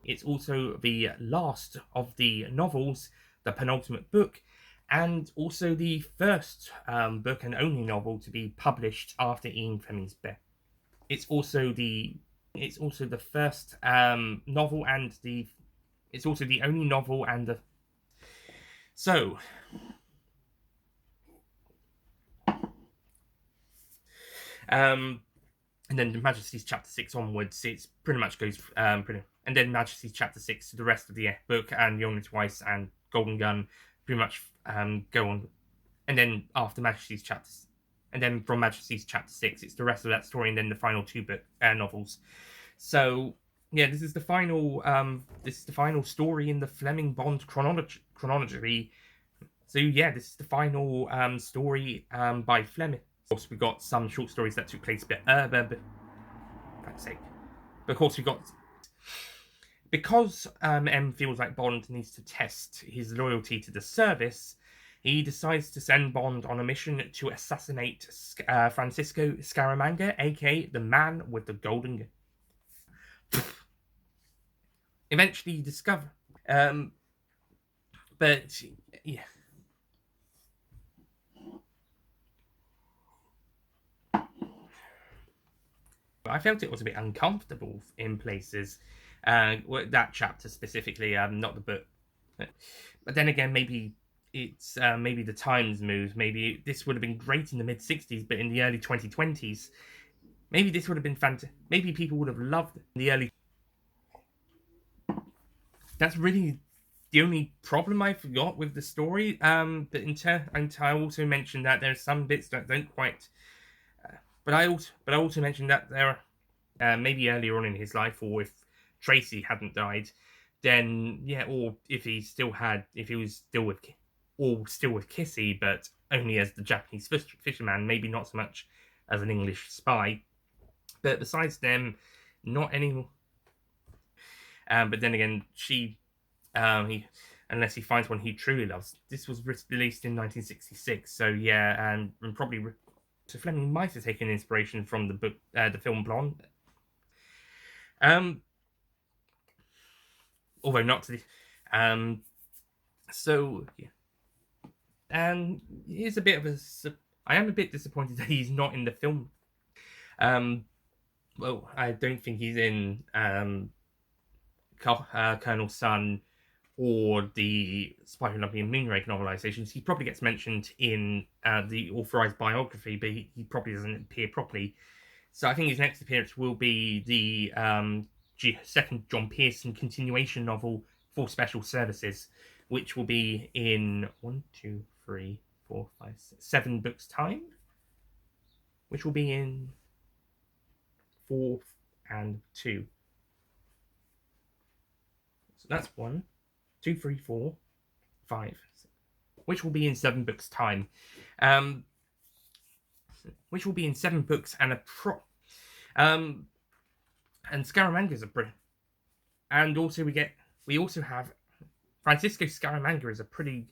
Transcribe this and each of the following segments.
It's also the last of the novels, the penultimate book, and also the first book and only novel to be published after Ian Fleming's death. It's also the first novel and it's also the only novel and the so um and then the Majesty's chapter 6 onwards, it's pretty much goes and then Majesty's chapter 6 to the rest of the book, and Young and Twice and Golden Gun pretty much go on, and then after Majesty's chapters, and then from Majesty's chapter 6 it's the rest of that story, and then the final two book novels. So yeah, this is the final story in the Fleming Bond chronology. So yeah, this is the final story by Fleming. Of course, we got some short stories that took place a bit earlier, but for fuck's sake. But of course, we got because M feels like Bond needs to test his loyalty to the service. He decides to send Bond on a mission to assassinate Francisco Scaramanga, aka the Man with the Golden Gun. Eventually discover. But yeah. I felt it was a bit uncomfortable in places. That chapter specifically, not the book. But then again, maybe it's maybe the times moved. Maybe this would have been great in the mid '60s, but in the early 2020s, maybe this would have been fantastic. Maybe people would have loved it in the early. That's really the only problem I forgot with the story. But and I also mentioned that there are some bits that don't quite. But I also mentioned that there are maybe earlier on in his life, or if Tracy hadn't died, then yeah, or if he was still with Kissy, but only as the Japanese fisherman, maybe not so much as an English spy. But besides them, not anymore. But then again, unless he finds one he truly loves. This was released in 1966, so yeah, and probably so Fleming might have taken inspiration from the book, the film Blonde. Although not to the, so yeah, and here's a bit of I am a bit disappointed that he's not in the film. Well, I don't think he's in Colonel Sun or the Spy Who Loved Me and Moonraker novelizations. He probably gets mentioned in the authorized biography, but he probably doesn't appear properly. So I think his next appearance will be the second John Pearson continuation novel for Special Services, which will be in 7 books time, which will be in 4 and 2. So that's 1, 2, 3, 4, 5, which will be in 7 books time. Which will be in 7 books and and Scaramanga's a Brit. And also we also have Francisco Scaramanga is a pretty.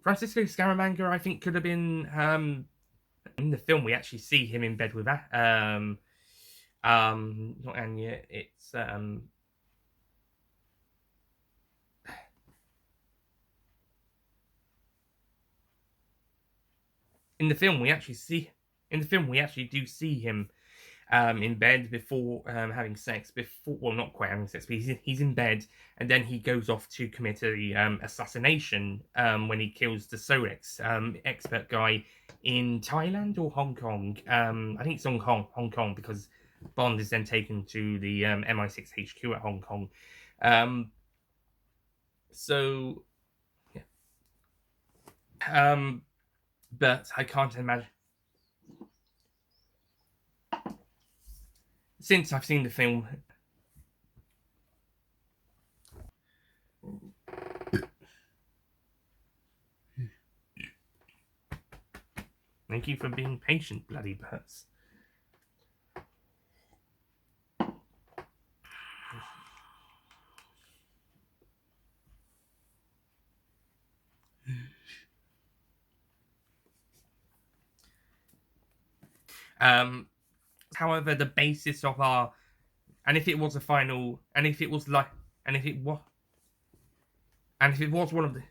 Francisco Scaramanga, I think, could have been in the film. We actually see him in bed with that. Not Anya. It's in the film we actually do see him in bed before having sex. Well, not quite having sex, but he's in bed, and then he goes off to commit a assassination when he kills the Solex expert guy in Thailand or Hong Kong. I think it's Hong Kong, because Bond is then taken to the MI6 HQ at Hong Kong. So yeah. But I can't imagine. Since I've seen the film, thank you for being patient, bloody birds. However, the basis of our, and if it was And if it was, one of the,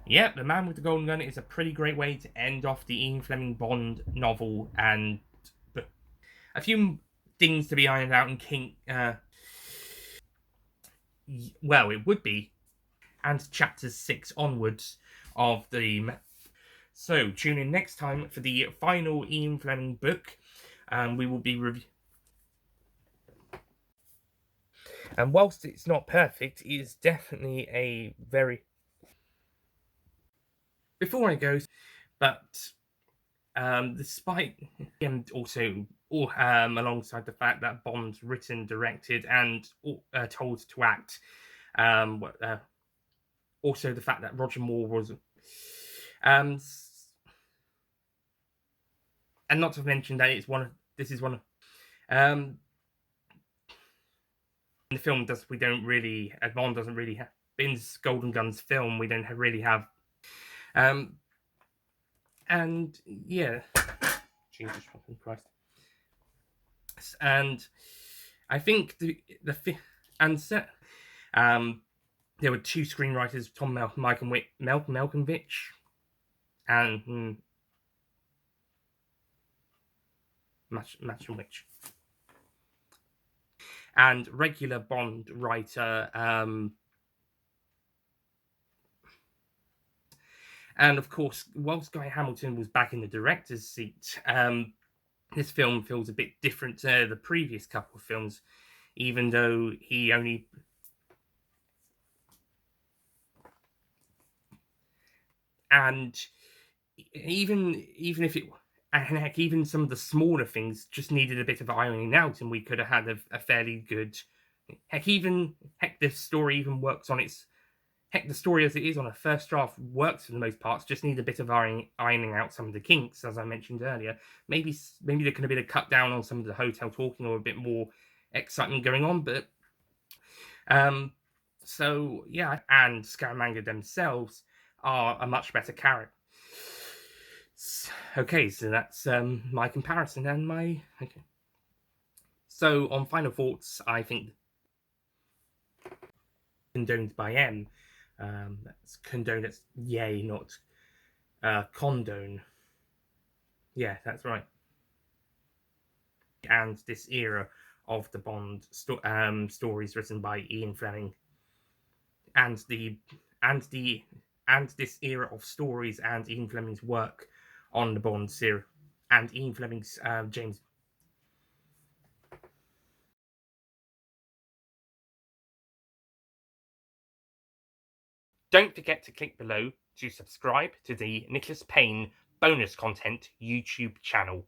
yeah, The Man with the Golden Gun is a pretty great way to end off the Ian Fleming Bond novel, and a few things to be ironed out in King. Well, it would be, and chapters 6 onwards of the. So tune in next time for the final Ian Fleming book. We will be reviewing. And whilst it's not perfect, it is definitely a very. Before I go, but despite him also, alongside the fact that Bond's written, directed, and told to act, um, also the fact that Roger Moore was, and not to mention that it's one of this is one of in the film we don't really, Bond doesn't really have in Golden Gun's film, we don't really have and yeah, Jesus fucking Christ. And I think and set there were two screenwriters, Tom Malkovich and Machenwich, and regular Bond writer and of course, whilst Guy Hamilton was back in the director's seat, this film feels a bit different to the previous couple of films, even though he only. And even if it. And heck, even some of the smaller things just needed a bit of ironing out, and we could have had a fairly good. Heck, the story even works on its. Heck, the story as it is on a first draft works for the most parts. Just need a bit of ironing out some of the kinks, as I mentioned earlier. Maybe there could have been a cut down on some of the hotel talking, or a bit more excitement going on. But so yeah, and Scaramanga themselves are a much better character. Okay, so that's my comparison and my okay. So on final thoughts, I think condoned by M. That's condoned. That's yay, not condone. Yeah, that's right. And this era of the Bond stories written by Ian Fleming, and this era of stories and Ian Fleming's work on the Bond series, and Ian Fleming's James. Don't forget to click below to subscribe to the Nicholas Payne bonus content YouTube channel.